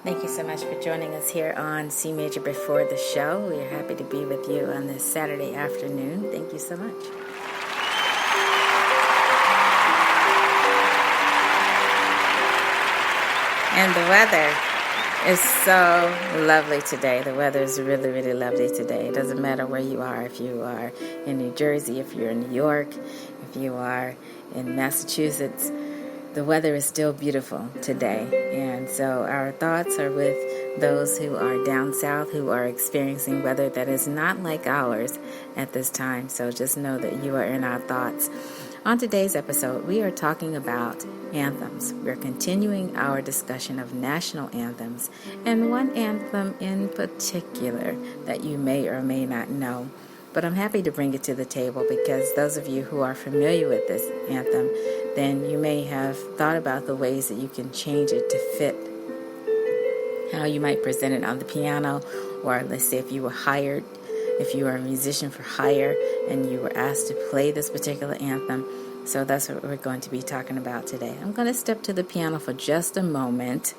Thank you so much for joining us here on CMajor Before the Show. We are happy to be with you on this Saturday afternoon. Thank you so much. And the weather is so lovely today. The weather is really, really lovely today. It doesn't matter where you are. If you are in New Jersey, if you're in New York, if you are in Massachusetts, the weather is still beautiful today. And so our thoughts are with those who are down south who are experiencing weather that is not like ours at this time. So just know that you are in our thoughts. On today's episode, we are talking about anthems. We're continuing our discussion of national anthems and one anthem in particular that you may or may not know. But I'm happy to bring it to the table because those of you who are familiar with this anthem, then you may have thought about the ways that you can change it to fit how you might present it on the piano, or let's say if you were hired, if you are a musician for hire and you were asked to play this particular anthem. So that's what we're going to be talking about today. I'm going to step to the piano for just a moment,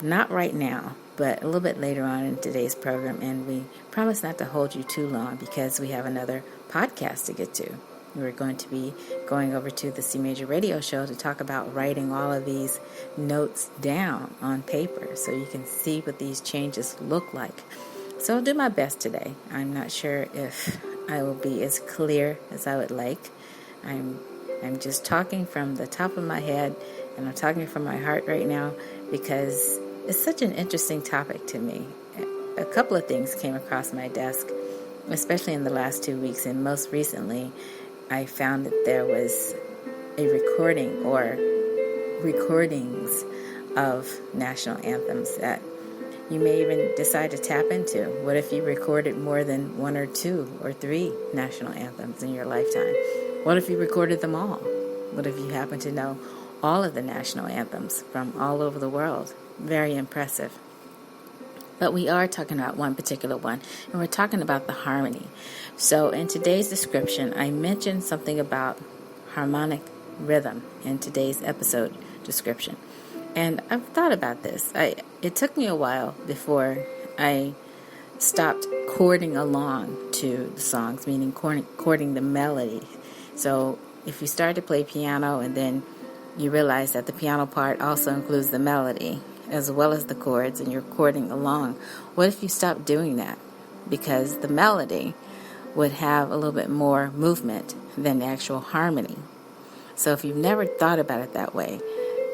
not right now, but a little bit later on in today's program, and we promise not to hold you too long because we have another podcast to get to. We're going to be going over to the CMajor radio show to talk about writing all of these notes down on paper so you can see what these changes look like. So I'll do my best today. I'm not sure if I will be as clear as I would like. I'm just talking from the top of my head, and I'm talking from my heart right now because it's such an interesting topic to me. A couple of things came across my desk, especially in the last 2 weeks, and most recently I found that there was a recording or recordings of national anthems that you may even decide to tap into. What if you recorded more than 1 or 2 or 3 national anthems in your lifetime? What if you recorded them all? What if you happen to know all of the national anthems from all over the world? Very impressive. But we are talking about one particular one, and we're talking about the harmony. So in today's description, I mentioned something about harmonic rhythm in today's episode description. And I've thought about this. It took me a while before I stopped chording along to the songs, meaning chording the melody. So if you start to play piano and then you realize that the piano part also includes the melody as well as the chords and you're chording along, what if you stopped doing that? Because the melody would have a little bit more movement than the actual harmony. So if you've never thought about it that way,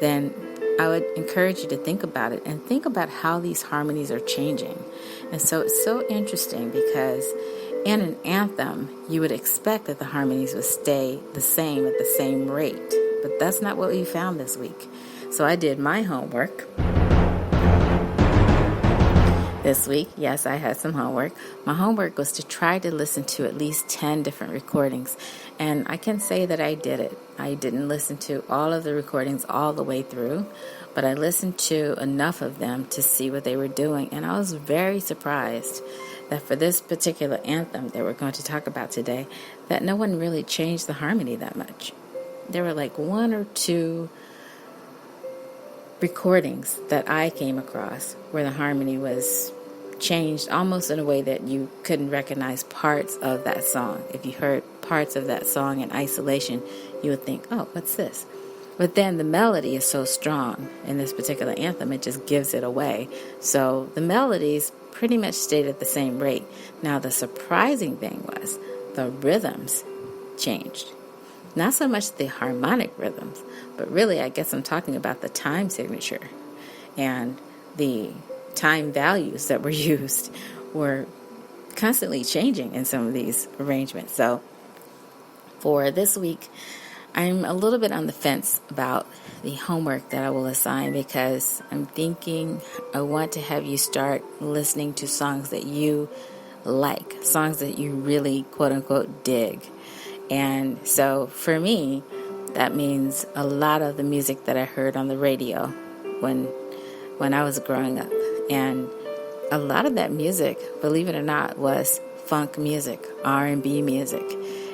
then I would encourage you to think about it and think about how these harmonies are changing. And so it's so interesting because in an anthem, you would expect that the harmonies would stay the same at the same rate. But that's not what we found this week. So I did my homework this week. Yes, I had some homework. My homework was to try to listen to at least 10 different recordings. And I can say that I did it. I didn't listen to all of the recordings all the way through, but I listened to enough of them to see what they were doing. And I was very surprised that for this particular anthem that we're going to talk about today, that no one really changed the harmony that much. There were like 1 or 2 recordings that I came across where the harmony was changed almost in a way that you couldn't recognize parts of that song. If you heard parts of that song in isolation, you would think, oh, what's this? But then the melody is so strong in this particular anthem, it just gives it away. So the melodies pretty much stayed at the same rate. Now the surprising thing was the rhythms changed. Not so much the harmonic rhythms, but really I guess I'm talking about the time signature and the time values that were used were constantly changing in some of these arrangements. So for this week, I'm a little bit on the fence about the homework that I will assign because I'm thinking I want to have you start listening to songs that you like, songs that you really quote-unquote dig. And so for me, that means a lot of the music that I heard on the radio when I was growing up. And a lot of that music, believe it or not, was funk music, R&B music.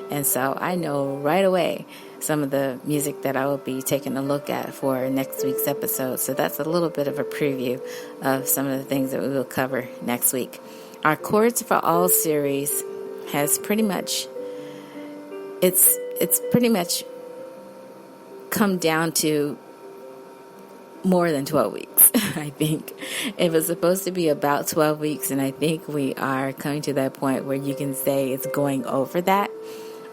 And so I know right away some of the music that I will be taking a look at for next week's episode. So that's a little bit of a preview of some of the things that we will cover next week. Our Chords for All series has pretty much, it's pretty much come down to more than 12 weeks, I think. It was supposed to be about 12 weeks, and I think we are coming to that point where you can say it's going over that.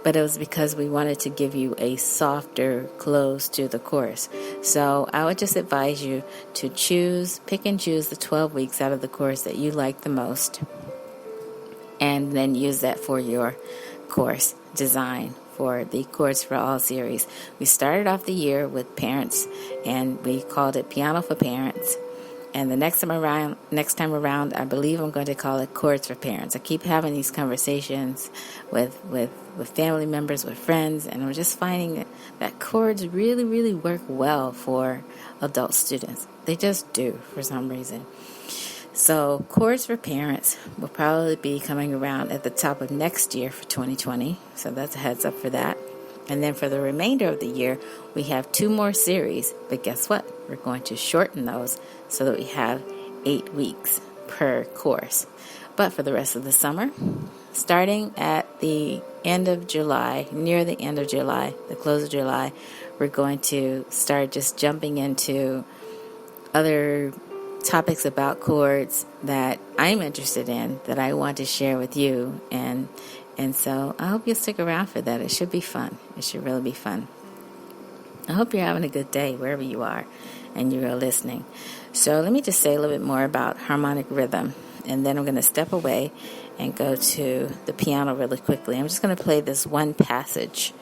But it was because we wanted to give you a softer close to the course. So I would just advise you to pick and choose the 12 weeks out of the course that you like the most, and then use that for your course design for the Chords for All series. We started off the year with parents, and we called it Piano for Parents. And the next time around, I believe I'm going to call it Chords for Parents. I keep having these conversations with family members, with friends, and I'm just finding that chords really, really work well for adult students. They just do for some reason. So Chords for Parents will probably be coming around at the top of next year for 2020. So that's a heads up for that. And then for the remainder of the year, we have 2 more series. But guess what? We're going to shorten those so that we have 8 weeks per course. But for the rest of the summer, starting at the end of July, near the end of July, the close of July, we're going to start just jumping into other topics about chords that I'm interested in, that I want to share with you, and so I hope you'll stick around for that. It should be fun. It should really be fun. I hope you're having a good day wherever you are and you are listening. So let me just say a little bit more about harmonic rhythm, and then I'm going to step away and go to the piano really quickly. I'm just going to play this one passage,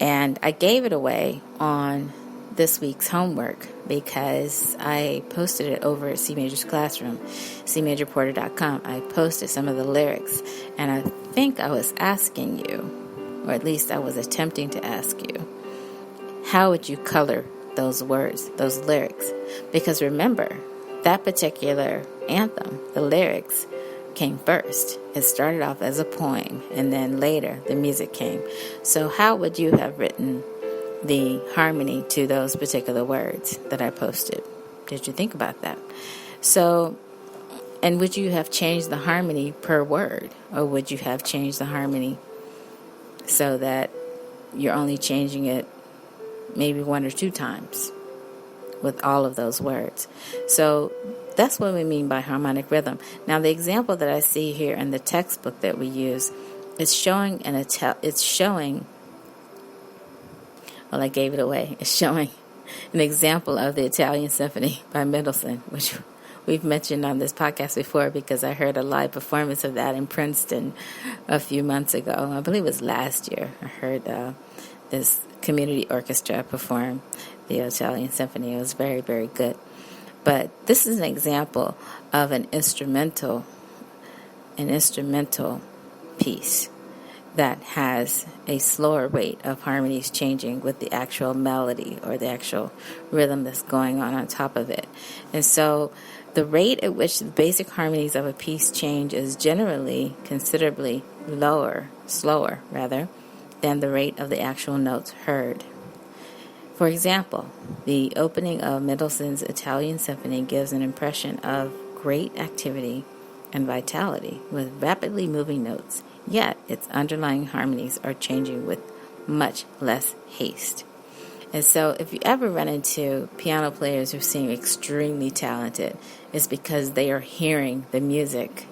and I gave it away on this week's homework because I posted it over at CMajor's classroom, CMajorporter.com. I posted some of the lyrics, and I think I was asking you, or at least I was attempting to ask you, how would you color those words, those lyrics? Because remember, that particular anthem, the lyrics came first. It started off as a poem, and then later the music came. So how would you have written the harmony to those particular words that I posted? Did you think about that? So, and would you have changed the harmony per word, or would you have changed the harmony so that you're only changing it maybe 1 or 2 times with all of those words? So that's what we mean by harmonic rhythm. Now, the example that I see here in the textbook that we use is showing well, I gave it away. It's showing an example of the Italian Symphony by Mendelssohn, which we've mentioned on this podcast before because I heard a live performance of that in Princeton a few months ago. I believe it was last year. I heard this community orchestra perform the Italian Symphony. It was very, very good. But this is an example of an instrumental piece that has a slower rate of harmonies changing with the actual melody or the actual rhythm that's going on top of it. And so the rate at which the basic harmonies of a piece change is generally considerably slower than the rate of the actual notes heard. For example, the opening of Mendelssohn's Italian Symphony gives an impression of great activity and vitality with rapidly moving notes, yet its underlying harmonies are changing with much less haste. And so if you ever run into piano players who seem extremely talented, it's because they are hearing the music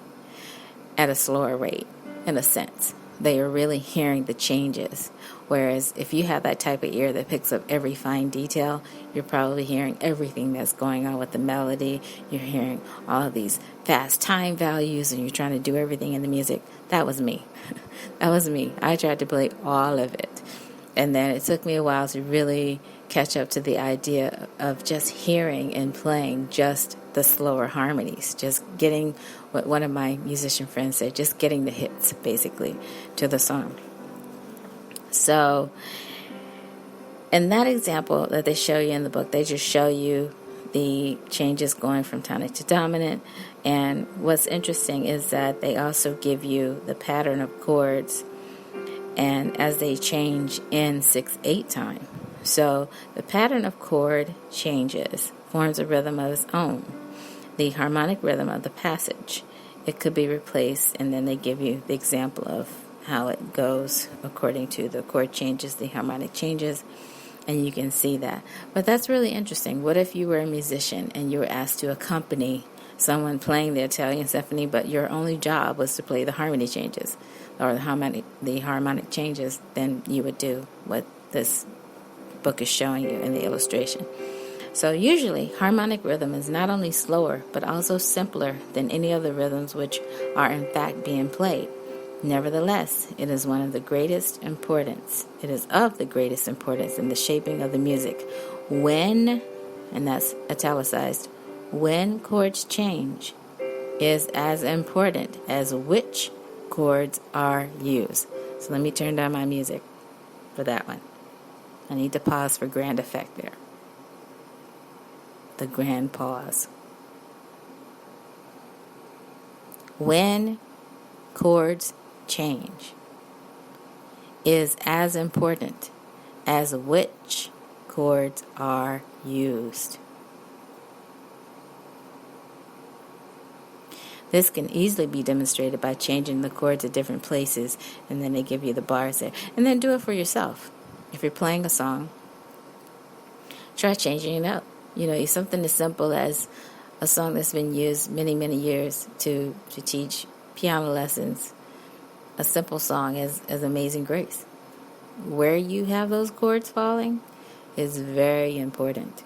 at a slower rate, in a sense. They are really hearing the changes. Whereas if you have that type of ear that picks up every fine detail, you're probably hearing everything that's going on with the melody. You're hearing all of these fast time values, and you're trying to do everything in the music. That was me. That was me. I tried to play all of it. And then it took me a while to really catch up to the idea of just hearing and playing just the slower harmonies, just getting what one of my musician friends said, just getting the hits, basically, to the song. So, in that example that they show you in the book, they just show you the changes going from tonic to dominant. And what's interesting is that they also give you the pattern of chords and as they change in 6/8 time. So the pattern of chord changes, forms a rhythm of its own. The harmonic rhythm of the passage, it could be replaced, and then they give you the example of how it goes according to the chord changes, the harmonic changes, and you can see that. But that's really interesting. What if you were a musician and you were asked to accompany someone playing the Italian symphony, but your only job was to play the harmony changes or the harmonic changes? Then you would do what this book is showing you in the illustration. So usually harmonic rhythm is not only slower but also simpler than any of the rhythms which are in fact being played. Nevertheless, it is of the greatest importance in the shaping of the music. When, and that's italicized, when chords change is as important as which chords are used. So let me turn down my music for that one. I need to pause for grand effect there. The grand pause. When chords change is as important as which chords are used. This can easily be demonstrated by changing the chords at different places, and then they give you the bars there. And then do it for yourself. If you're playing a song, try changing it up. Something as simple as a song that's been used many, many years to teach piano lessons. A simple song as Amazing Grace. Where you have those chords falling is very important.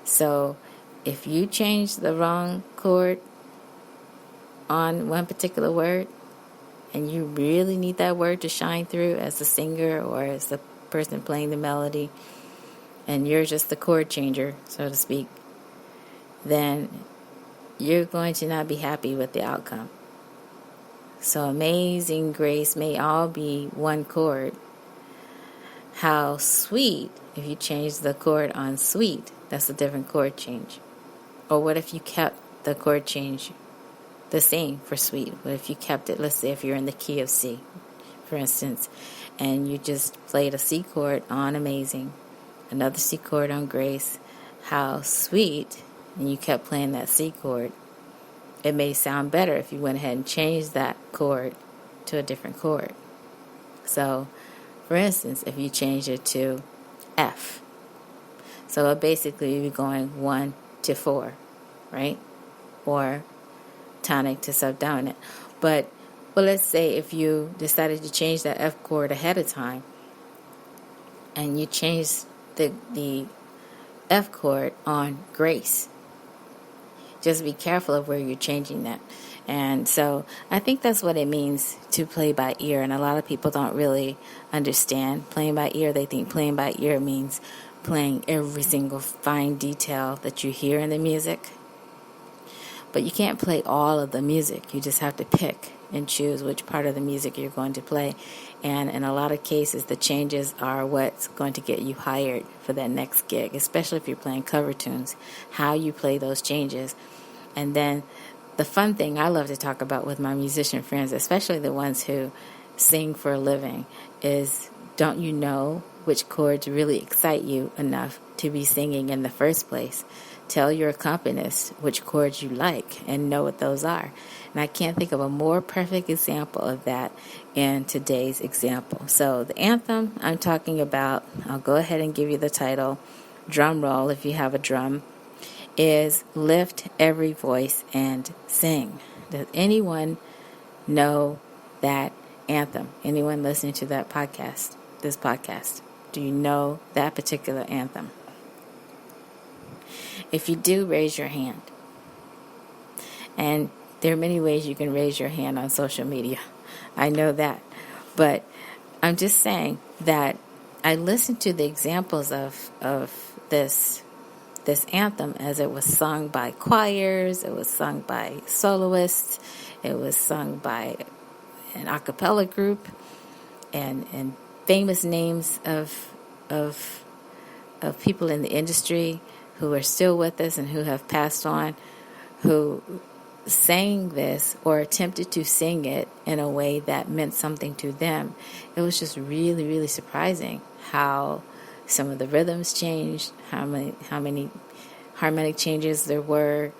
So if you change the wrong chord on one particular word, and you really need that word to shine through as the singer or as the person playing the melody, and you're just the chord changer, so to speak, then you're going to not be happy with the outcome. So Amazing Grace may all be one chord. How sweet, if you change the chord on sweet, that's a different chord change. Or what if you kept the chord change the same for sweet? What if you kept it, let's say if you're in the key of C, for instance, and you just played a C chord on Amazing, another C chord on Grace, how sweet, and you kept playing that C chord. It may sound better if you went ahead and changed that chord to a different chord. So, for instance, if you change it to F, so it basically you'd be going 1 to 4, right? Or tonic to subdominant. But let's say if you decided to change that F chord ahead of time, and you changed the F chord on Grace, just be careful of where you're changing that. And so I think that's what it means to play by ear. And a lot of people don't really understand playing by ear. They think playing by ear means playing every single fine detail that you hear in the music. But you can't play all of the music. You just have to pick and choose which part of the music you're going to play. And in a lot of cases, the changes are what's going to get you hired for that next gig, especially if you're playing cover tunes, how you play those changes. And then the fun thing I love to talk about with my musician friends, especially the ones who sing for a living, is don't you know which chords really excite you enough to be singing in the first place? Tell your accompanist which chords you like and know what those are. And I can't think of a more perfect example of that in today's example. So the anthem I'm talking about, I'll go ahead and give you the title, drum roll if you have a drum, is Lift Every Voice and Sing. Does anyone know that anthem? Anyone listening to that podcast, this podcast? Do you know that particular anthem? If you do, raise your hand. And there are many ways you can raise your hand on social media. I know that. But I'm just saying that I listened to the examples of this anthem as it was sung by choirs, it was sung by soloists, it was sung by an a cappella group, and famous names of people in the industry who are still with us and who have passed on, who sang this or attempted to sing it in a way that meant something to them, it was just really, really surprising how some of the rhythms changed, how many harmonic changes there were,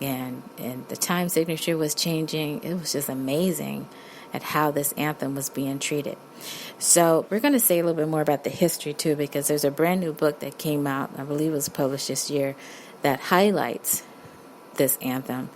and the time signature was changing. It was just amazing at how this anthem was being treated. So we're going to say a little bit more about the history too, because there's a brand new book that came out, I believe it was published this year, that highlights this anthem.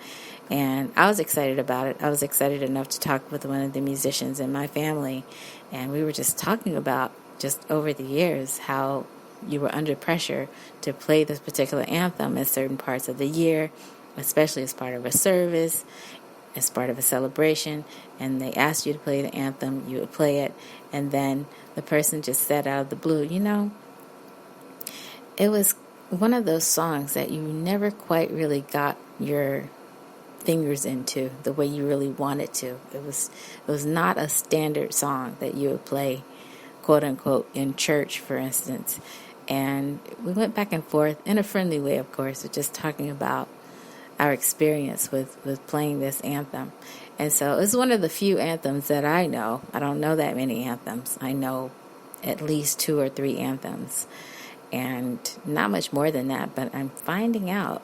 And I was excited about it. I was excited enough to talk with one of the musicians in my family, and we were just talking about just over the years how you were under pressure to play this particular anthem at certain parts of the year, especially as part of a service, as part of a celebration, and they asked you to play the anthem, you would play it, and then the person just said out of the blue, it was one of those songs that you never quite really got your fingers into the way you really wanted to. It was not a standard song that you would play, quote unquote, in church, for instance. And we went back and forth in a friendly way, of course, with just talking about our experience with playing this anthem. And so it's one of the few anthems that I know. I don't know that many anthems. I know at least 2 or 3 anthems, and not much more than that. But I'm finding out,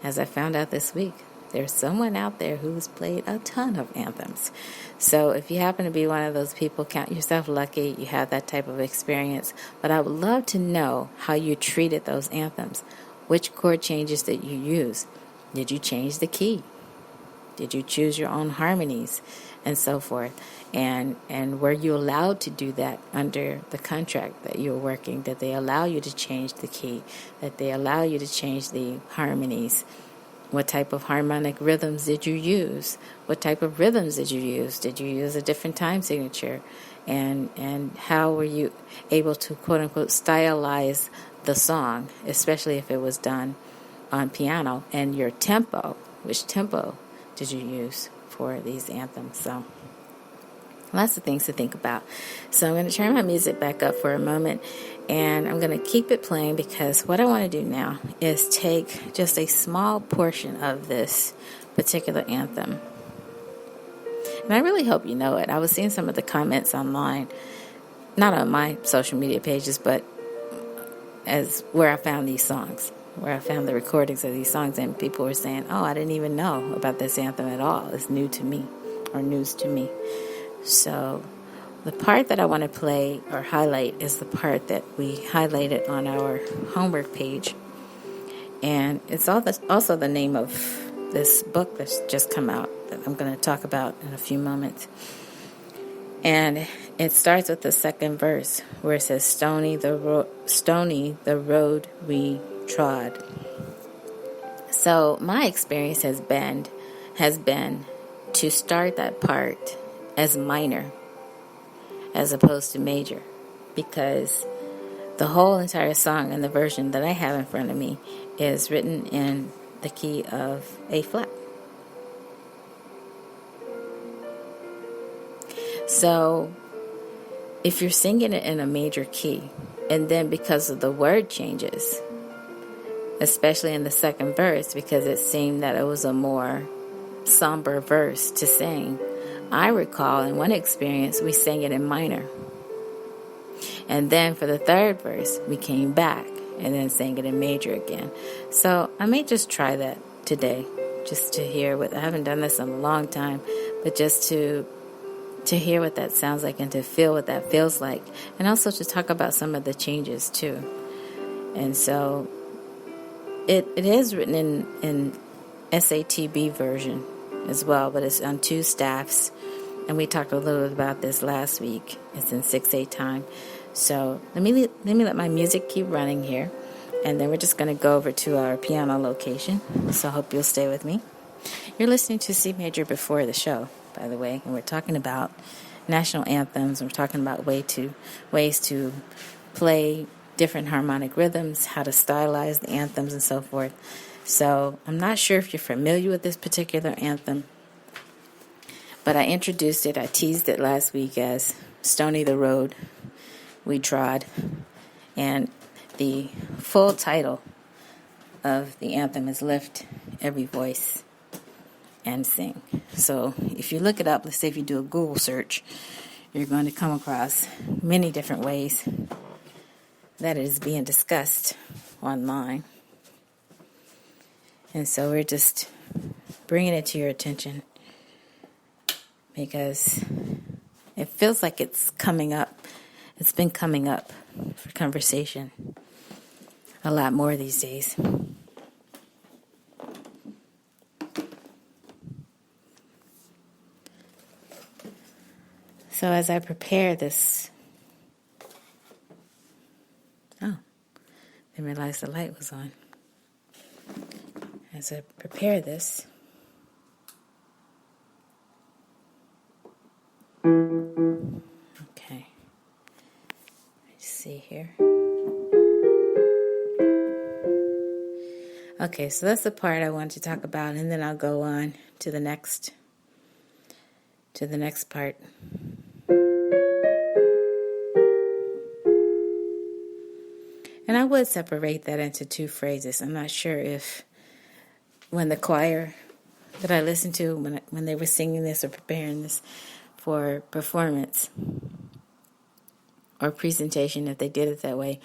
as I found out this week, there's someone out there who's played a ton of anthems. So if you happen to be one of those people, count yourself lucky you have that type of experience. But I would love to know how you treated those anthems. Which chord changes did you use? Did you change the key? Did you choose your own harmonies and so forth? And were you allowed to do that under the contract that you were working? Did they allow you to change the key? Did they allow you to change the harmonies? What type of harmonic rhythms did you use? What type of rhythms did you use? Did you use a different time signature? And how were you able to, quote unquote, stylize the song, especially if it was done on piano? And your tempo, which tempo did you use for these anthems? So lots of things to think about. So I'm going to turn my music back up for a moment, and I'm going to keep it playing, because what I want to do now is take just a small portion of this particular anthem. And I really hope you know it. I was seeing some of the comments online, not on my social media pages, but as where I found these songs, where I found the recordings of these songs, and people were saying, oh, I didn't even know about this anthem at all. It's new to me, or news to me. So the part that I want to play or highlight is the part that we highlighted on our homework page. And it's also the name of this book that's just come out that I'm going to talk about in a few moments. And it starts with the second verse where it says, stony the road we trod. So my experience has been to start that part as minor as opposed to major, because the whole entire song and the version that I have in front of me is written in the key of A flat. So if you're singing it in a major key, and then because of the word changes, especially in the second verse, because it seemed that it was a more somber verse to sing, I recall in one experience we sang it in minor. And then for the third verse, we came back and then sang it in major again. So I may just try that today, just to hear I haven't done this in a long time, but just to hear what that sounds like and to feel what that feels like. And also to talk about some of the changes too. And so it is written in SATB version as well, but it's on 2 staffs. And we talked a little bit about this last week. It's in 6/8 time. So let me let my music keep running here, and then we're just going to go over to our piano location. So I hope you'll stay with me. You're listening to CMajor before the show, by the way, and we're talking about national anthems. We're talking about ways to play different harmonic rhythms, how to stylize the anthems, and so forth. So I'm not sure if you're familiar with this particular anthem, but I introduced it, I teased it last week as Stony the Road We Trod. And the full title of the anthem is Lift Every Voice and sing. So if you look it up, let's say if you do a Google search, you're going to come across many different ways that it is being discussed online. And so we're just bringing it to your attention because it feels like it's coming up. It's been coming up for conversation a lot more these days. So as I prepare this, didn't realize the light was on. As I prepare this, okay, let's see here. Okay, so that's the part I want to talk about, and then I'll go on to the next part. And I would separate that into two phrases. I'm not sure if when the choir that I listened to, when they were singing this or preparing this for performance or presentation, if they did it that way,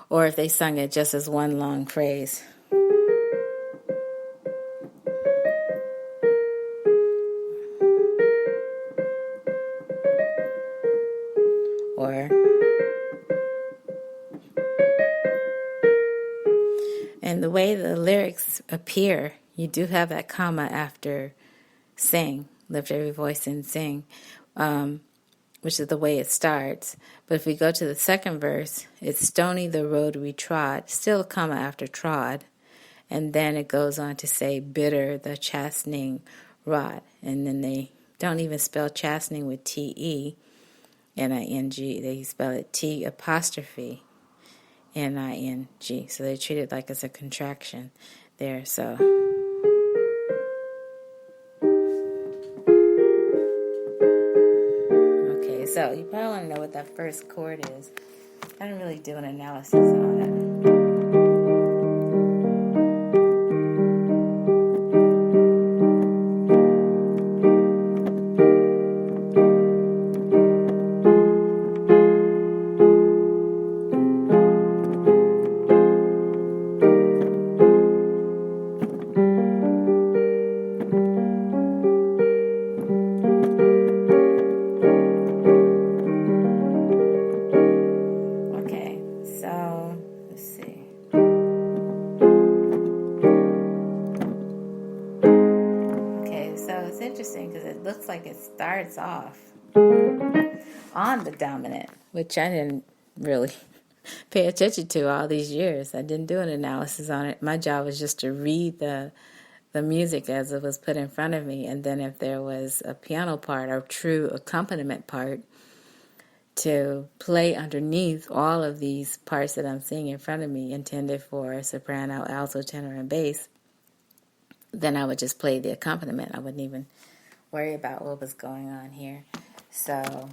or if they sung it just as one long phrase. And the way the lyrics appear, you do have that comma after sing, lift every voice and sing, which is the way it starts. But if we go to the second verse, it's stony the road we trod, still a comma after trod, and then it goes on to say bitter the chastening rod. And then they don't even spell chastening with T-E, N-I-N-G. They spell it T''N-I-N-G. So they treat it like it's a contraction there. So okay, so you probably want to know what that first chord is. I didn't really do an analysis on it. Starts off on the dominant, which I didn't really pay attention to all these years. I didn't do an analysis on it. My job was just to read the music as it was put in front of me, and then if there was a piano part or true accompaniment part, to play underneath all of these parts that I'm seeing in front of me, intended for soprano, alto, tenor, and bass. Then I would just play the accompaniment. I wouldn't even worry about what was going on here. So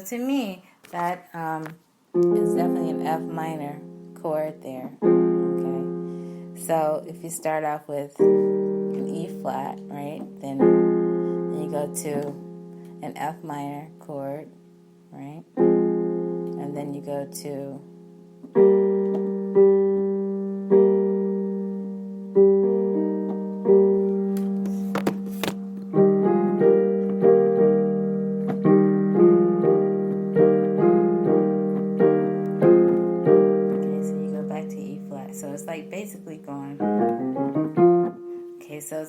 to me, that is definitely an F minor chord there. Okay, so if you start off with an E flat, right, then you go to an F minor chord, right, and then you go to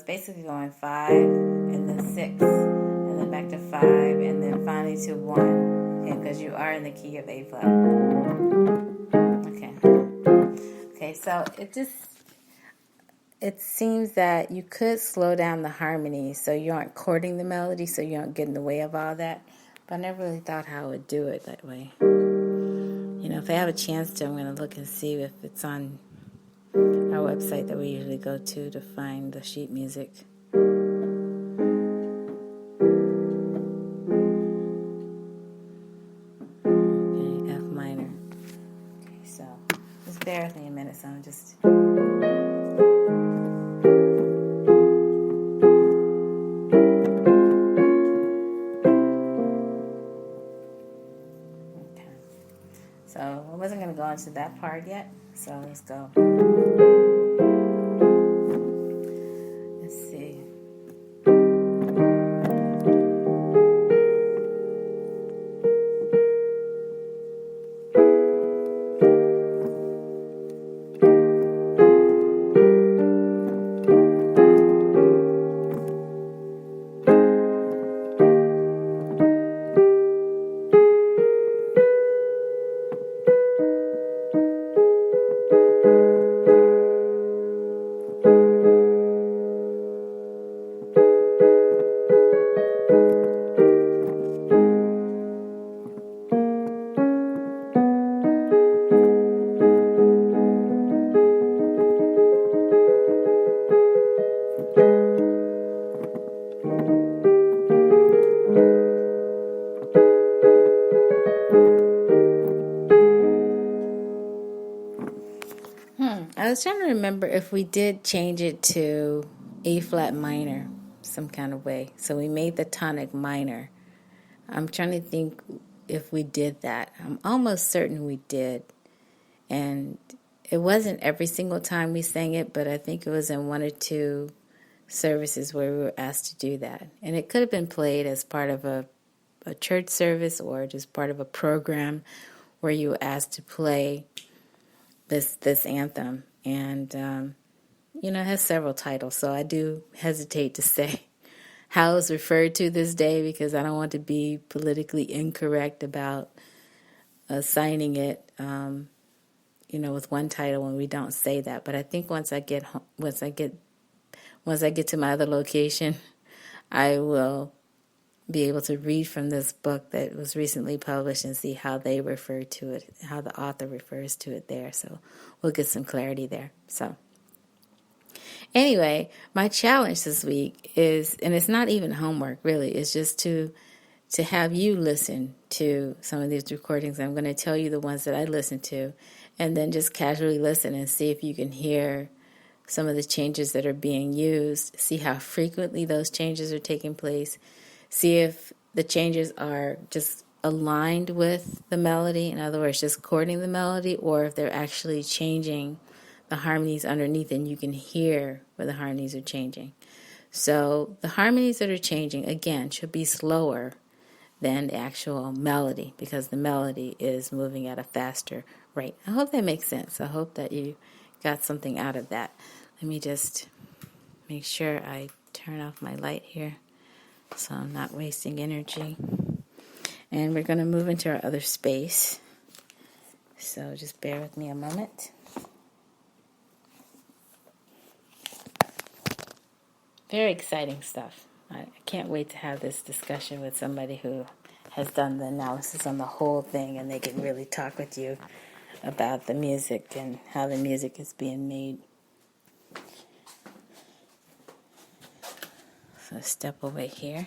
basically going 5 and then 6 and then back to 5 and then finally to 1, because you are in the key of A flat. Okay, so it just, it seems that you could slow down the harmonies so you aren't chording the melody, so you don't get in the way of all that. But I never really thought how I would do it that way. If I have a chance to, I'm going to look and see if it's on our website that we usually go to find the sheet music. Okay, F minor. Okay, so just bear with me a minute, so I'm just... So I wasn't going to go into that part yet, so let's go. Let's see. I was trying to remember if we did change it to A flat minor some kind of way. So we made the tonic minor. I'm trying to think if we did that. I'm almost certain we did. And it wasn't every single time we sang it, but I think it was in one or two services where we were asked to do that. And it could have been played as part of a church service or just part of a program where you were asked to play this anthem. And, it has several titles, so I do hesitate to say how it's referred to this day because I don't want to be politically incorrect about assigning it, with one title when we don't say that. But I think once I get to my other location, I will be able to read from this book that was recently published and see how they refer to it, how the author refers to it there. So we'll get some clarity there. So anyway, my challenge this week is, and it's not even homework really, it's just to have you listen to some of these recordings. I'm going to tell you the ones that I listen to, and then just casually listen and see if you can hear some of the changes that are being used, see how frequently those changes are taking place, see if the changes are just aligned with the melody, in other words, just chording the melody, or if they're actually changing the harmonies underneath and you can hear where the harmonies are changing. So the harmonies that are changing, again, should be slower than the actual melody because the melody is moving at a faster rate. I hope that makes sense. I hope that you got something out of that. Let me just make sure I turn off my light here so I'm not wasting energy. And we're going to move into our other space. So just bear with me a moment. Very exciting stuff. I can't wait to have this discussion with somebody who has done the analysis on the whole thing, and they can really talk with you about the music and how the music is being made. So step over here.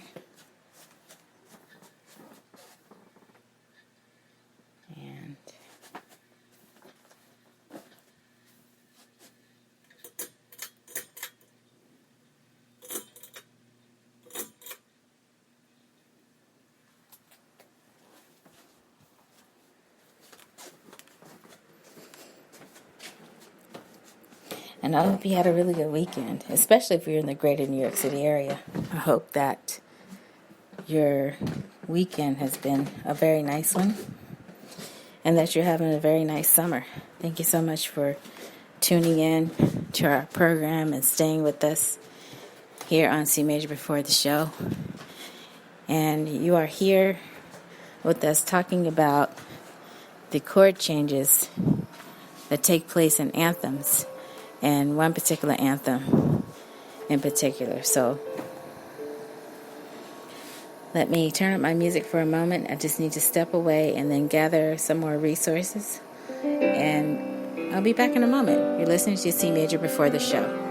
And I hope you had a really good weekend, especially if you're in the greater New York City area. I hope that your weekend has been a very nice one and that you're having a very nice summer. Thank you so much for tuning in to our program and staying with us here on CMajor before the show. And you are here with us talking about the chord changes that take place in anthems. and one particular anthem in particular. So let me turn up my music for a moment. I just need to step away and then gather some more resources, and I'll be back in a moment. You're listening to C Major Before the Show.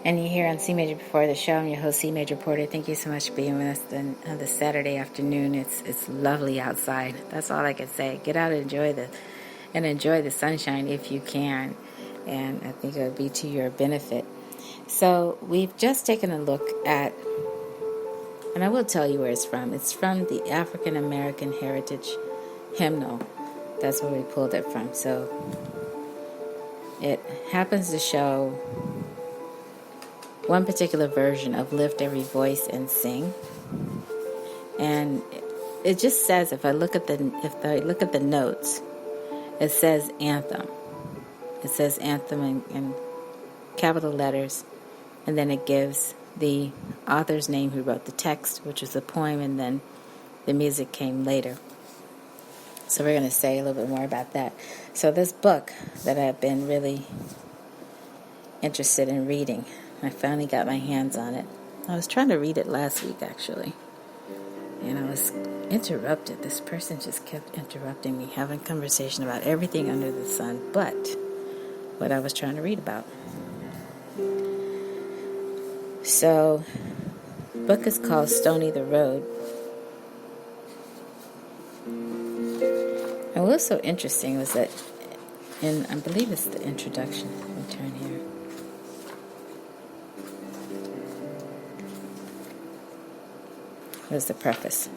And you're here on C Major Before the Show. I'm your host, C Major Porter. Thank you so much for being with us on this Saturday afternoon. It's lovely outside. That's all I can say. Get out and enjoy the sunshine if you can. And I think it'll be to your benefit. So we've just taken a look at, and I will tell you where it's from. It's from the African American Heritage Hymnal. That's where we pulled it from. So it happens to show one particular version of Lift Every Voice and Sing, and it just says, if I look at the notes, it says anthem. It says anthem in capital letters, and then it gives the author's name who wrote the text, which was the poem, and then the music came later. So we're going to say a little bit more about that. So this book that I've been really interested in reading, I finally got my hands on it. I was trying to read it last week, actually, and I was interrupted. This person just kept interrupting me, having a conversation about everything under the sun but what I was trying to read about. So, the book is called Stony the Road. And what's so interesting was that, I believe it's the introduction. Let me turn here. Here's the preface.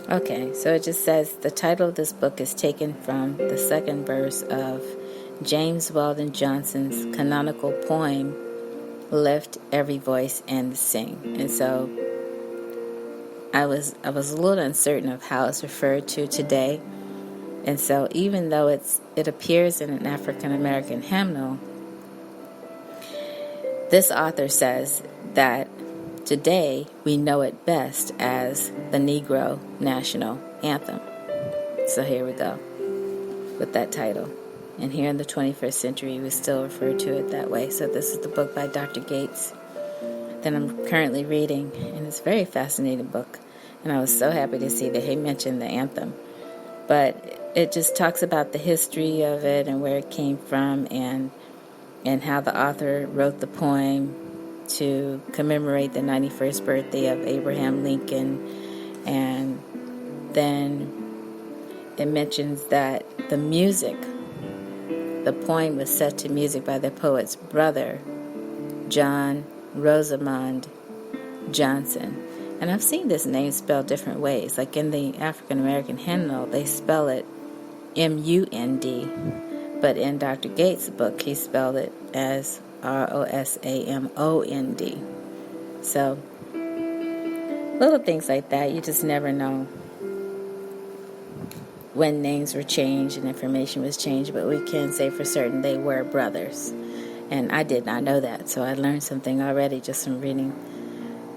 Okay, so it just says the title of this book is taken from the second verse of James Weldon Johnson's canonical poem, Lift Every Voice and Sing. And so I was a little uncertain of how it's referred to today. And so even though it appears in an African American hymnal, this author says that today we know it best as the Negro National Anthem. So here we go with that title. And here in the 21st century, we still refer to it that way. So this is the book by Dr. Gates that I'm currently reading, and it's a very fascinating book. And I was so happy to see that he mentioned the anthem. But it just talks about the history of it and where it came from, and how the author wrote the poem to commemorate the 91st birthday of Abraham Lincoln. And then it mentions that the poem was set to music by the poet's brother, John Rosamond Johnson. And I've seen this name spelled different ways. Like in the African American hymnal, they spell it M-U-N-D. But in Dr. Gates' book, he spelled it as R-O-S-A-M-O-N-D. So, little things like that, you just never know when names were changed and information was changed, but we can say for certain they were brothers. And I did not know that, so I learned something already just from reading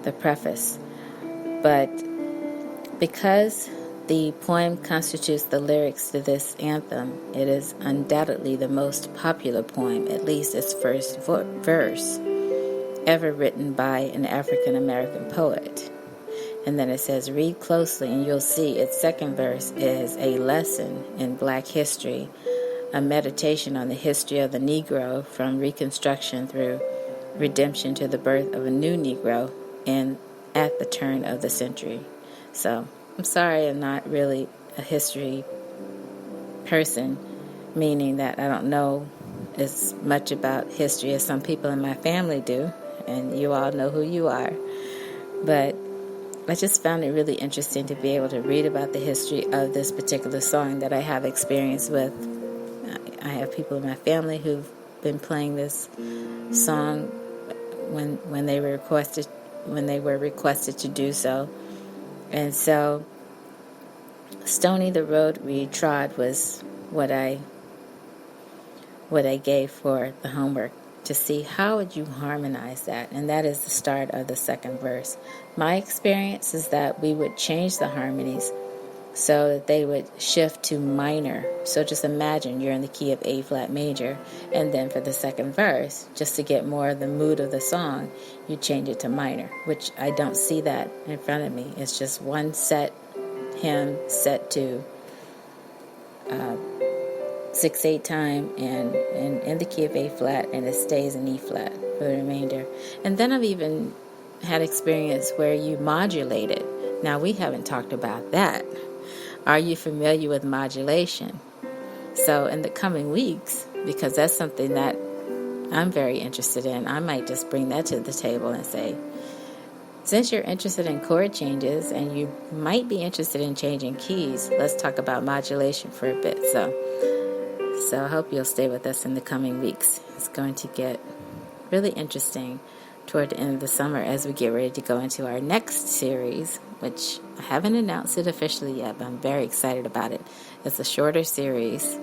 the preface. But because the poem constitutes the lyrics to this anthem, it is undoubtedly the most popular poem, at least its first verse, ever written by an African American poet. And then it says, read closely and you'll see its second verse is a lesson in Black history, a meditation on the history of the Negro from Reconstruction through redemption to the birth of a new Negro at the turn of the century. So, I'm sorry I'm not really a history person, meaning that I don't know as much about history as some people in my family do, and you all know who you are. But I just found it really interesting to be able to read about the history of this particular song that I have experience with. I have people in my family who've been playing this song when they were requested to do so. And so, Stony the Road We Trod was what I gave for the homework, to see how would you harmonize that. And that is the start of the second verse. My experience is that we would change the harmonies so that they would shift to minor. So just imagine you're in the key of A flat major, and then for the second verse, just to get more of the mood of the song, you change it to minor, which I don't see that in front of me. It's just one set hymn set to 6/8 time and in the key of A flat, and it stays in E flat for the remainder. And then I've even had experience where you modulate it. Now, we haven't talked about that. Are you familiar with modulation? So in the coming weeks, because that's something that I'm very interested in, I might just bring that to the table and say, since you're interested in chord changes and you might be interested in changing keys, let's talk about modulation for a bit. So I hope you'll stay with us in the coming weeks. It's going to get really interesting toward the end of the summer as we get ready to go into our next series, which I haven't announced it officially yet, but I'm very excited about it. It's a shorter series,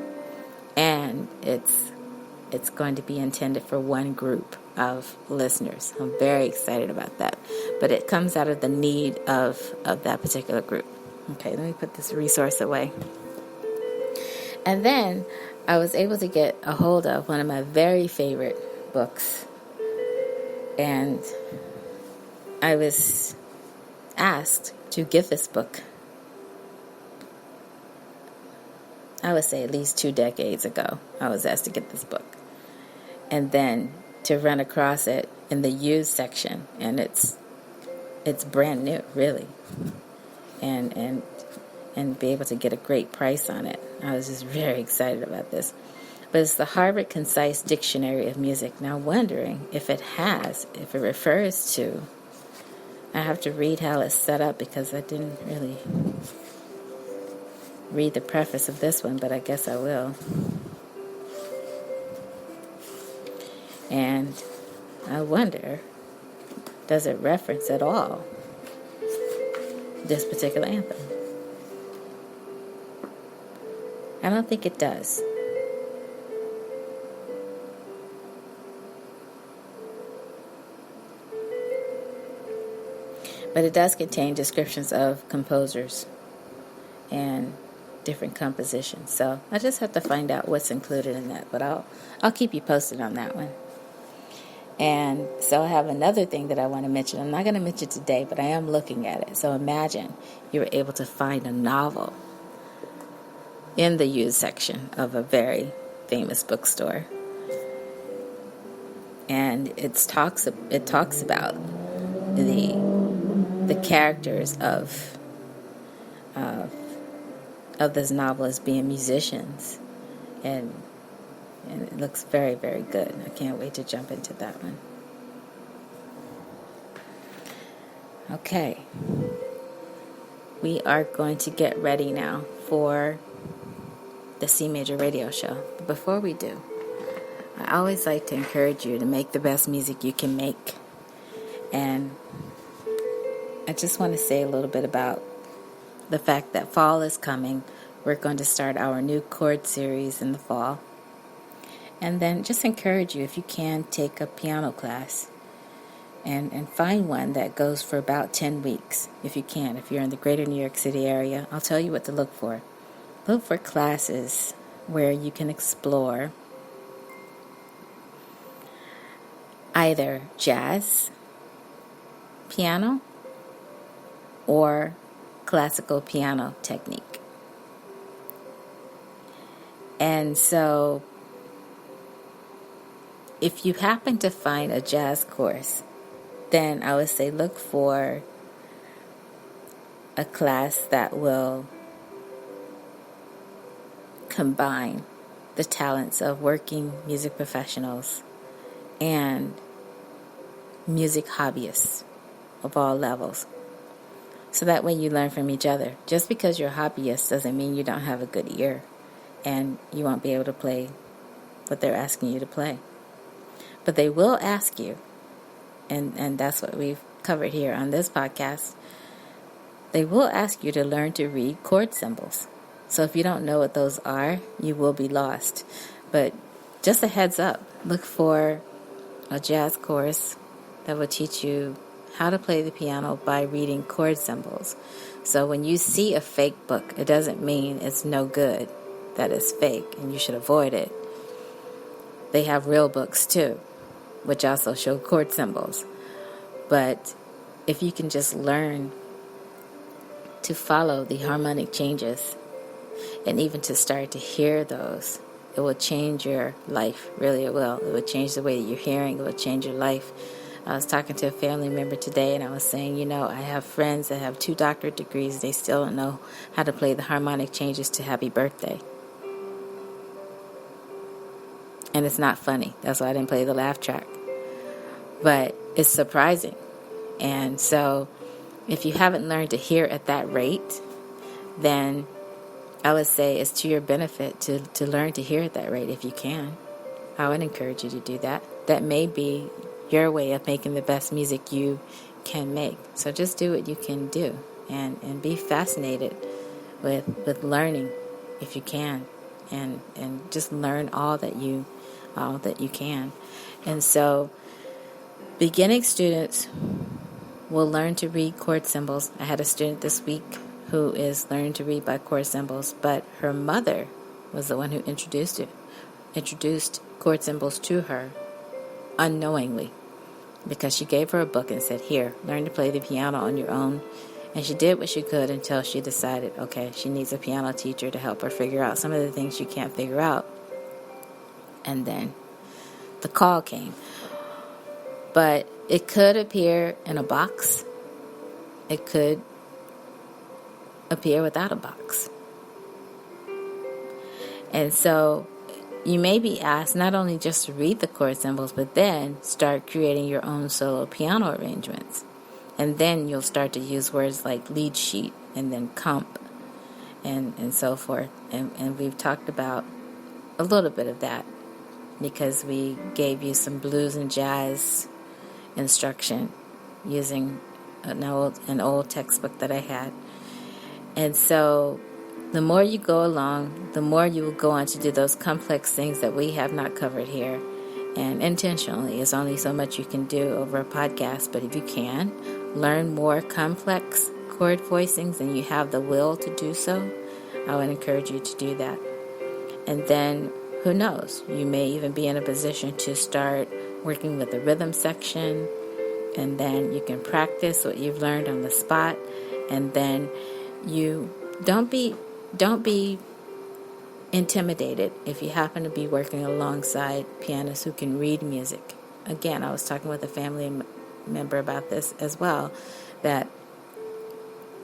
and it's going to be intended for one group of listeners. I'm very excited about that. But it comes out of the need of that particular group. Okay, let me put this resource away. And then I was able to get a hold of one of my very favorite books. And I was asked to give this book, I would say at least 2 decades ago, I was asked to get this book. And then to run across it in the used section, and it's brand new, really. And be able to get a great price on it. I was just very excited about this. But it's the Harvard Concise Dictionary of Music. Now, wondering if it refers to, I have to read how it's set up because I didn't really read the preface of this one, but I guess I will. And I wonder, does it reference at all this particular anthem? I don't think it does. But it does contain descriptions of composers and different compositions. So I just have to find out what's included in that. But I'll keep you posted on that one. And so I have another thing that I want to mention. I'm not going to mention today, but I am looking at it. So imagine you were able to find a novel in the used section of a very famous bookstore. And it talks about the characters of this novel as being musicians, and it looks very, very good. I can't wait to jump into that one. Okay, we are going to get ready now for the CMajor radio show. But before we do, I always like to encourage you to make the best music you can make. And I just want to say a little bit about the fact that fall is coming. We're going to start our new chord series in the fall. And then just encourage you, if you can, take a piano class. And find one that goes for about 10 weeks, if you can. If you're in the greater New York City area, I'll tell you what to look for. Look for classes where you can explore either jazz, piano, or classical piano technique. And so, if you happen to find a jazz course, then I would say look for a class that will combine the talents of working music professionals and music hobbyists of all levels. So that way you learn from each other. Just because you're a hobbyist doesn't mean you don't have a good ear and you won't be able to play what they're asking you to play. But they will ask you, and that's what we've covered here on this podcast, they will ask you to learn to read chord symbols. So if you don't know what those are, you will be lost. But just a heads up, look for a jazz course that will teach you how to play the piano by reading chord symbols. So when you see a fake book, it doesn't mean it's no good, that it's fake, and you should avoid it. They have real books too, which also show chord symbols. But if you can just learn to follow the harmonic changes and even to start to hear those, it will change your life. Really, it will. It will change the way that you're hearing. It will change your life. I was talking to a family member today, and I was saying, I have friends that have 2 doctorate degrees. They still don't know how to play the harmonic changes to Happy Birthday. And it's not funny. That's why I didn't play the laugh track. But it's surprising. And so if you haven't learned to hear at that rate, then I would say it's to your benefit to learn to hear at that rate if you can. I would encourage you to do that. That may be your way of making the best music you can make. So just do what you can do and be fascinated with learning if you can, and just learn all that you can. And so beginning students will learn to read chord symbols. I had a student this week who is learning to read by chord symbols, but her mother was the one who introduced chord symbols to her unknowingly, because she gave her a book and said, here, learn to play the piano on your own. And she did what she could until she decided, okay, she needs a piano teacher to help her figure out some of the things she can't figure out. And then the call came. But it could appear in a box. It could appear without a box. And so you may be asked not only just to read the chord symbols, but then start creating your own solo piano arrangements. And then you'll start to use words like lead sheet and then comp and so forth. And we've talked about a little bit of that because we gave you some blues and jazz instruction using an old textbook that I had. And so the more you go along, the more you will go on to do those complex things that we have not covered here. And intentionally, it's only so much you can do over a podcast. But if you can learn more complex chord voicings and you have the will to do so, I would encourage you to do that. And then, who knows, you may even be in a position to start working with the rhythm section. And then you can practice what you've learned on the spot. And then you don't be intimidated if you happen to be working alongside pianists who can read music. Again, I was talking with a family member about this as well, that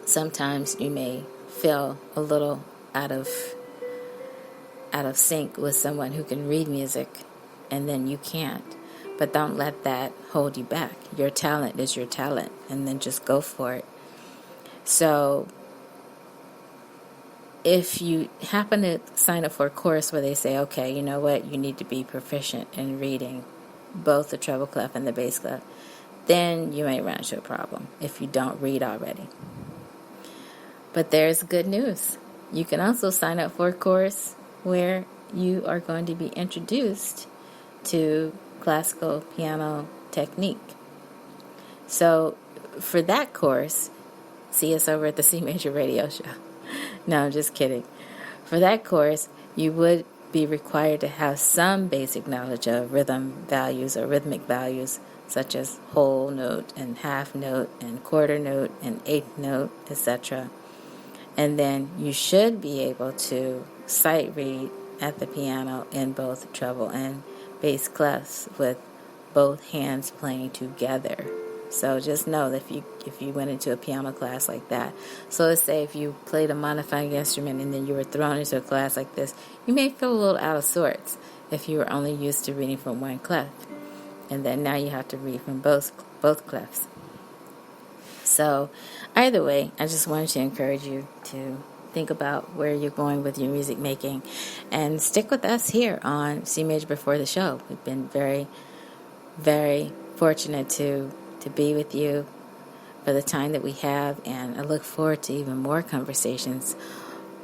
sometimes you may feel a little out of sync with someone who can read music, and then you can't. But don't let that hold you back. Your talent is your talent, and then just go for it. So if you happen to sign up for a course where they say, okay, you know what, you need to be proficient in reading both the treble clef and the bass clef, then you may run into a problem if you don't read already. But there's good news. You can also sign up for a course where you are going to be introduced to classical piano technique. So for that course, see us over at the CMajor radio show. No, I'm just kidding. For that course, you would be required to have some basic knowledge of rhythm values or rhythmic values, such as whole note and half note and quarter note and eighth note, etc. And then you should be able to sight read at the piano in both treble and bass clefs with both hands playing together. So just know that if you went into a piano class like that, so let's say if you played a modifying instrument and then you were thrown into a class like this, you may feel a little out of sorts if you were only used to reading from one clef, and then now you have to read from both clefs. So either way, I just wanted to encourage you to think about where you're going with your music making, and stick with us here on CMajor Before the Show. We've been very, very fortunate to be with you for the time that we have, and I look forward to even more conversations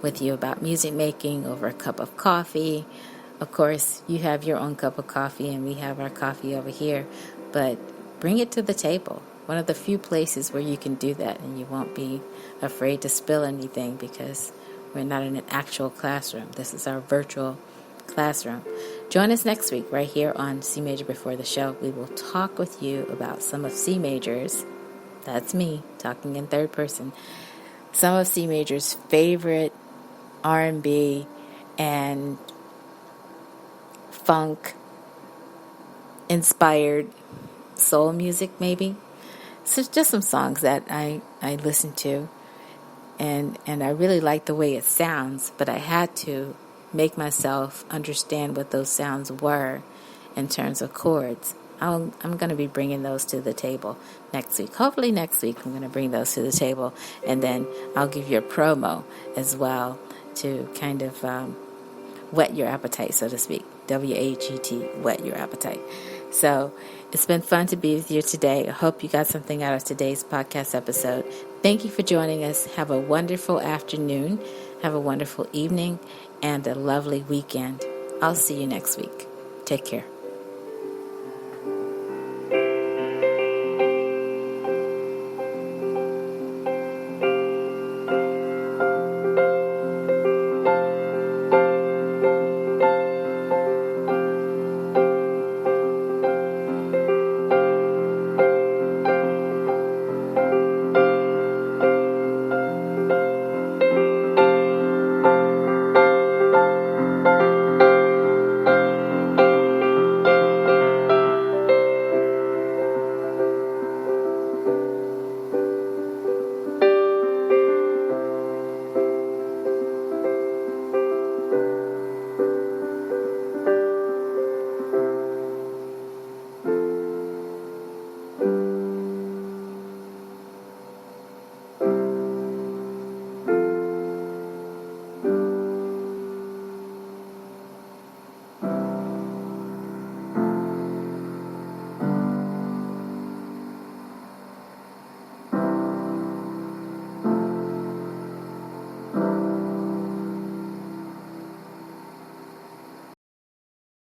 with you about music making over a cup of coffee. Of course, you have your own cup of coffee and we have our coffee over here, but bring it to the table. One of the few places where you can do that and you won't be afraid to spill anything, because we're not in an actual classroom. This is our virtual classroom. Join us next week right here on CMajor Before the Show. We will talk with you about some of CMajor's, that's me talking in third person, some of CMajor's favorite R&B and funk inspired soul music, maybe. So just some songs that I listen to, and I really like the way it sounds, but I had to make myself understand what those sounds were in terms of chords. I'm going to be bringing those to the table next week. Hopefully next week I'm going to bring those to the table, and then I'll give you a promo as well to kind of whet your appetite, so to speak. W-A-G-T, whet your appetite. So it's been fun to be with you today. I hope you got something out of today's podcast episode. Thank you for joining us. Have a wonderful afternoon. Have a wonderful evening and a lovely weekend. I'll see you next week. Take care.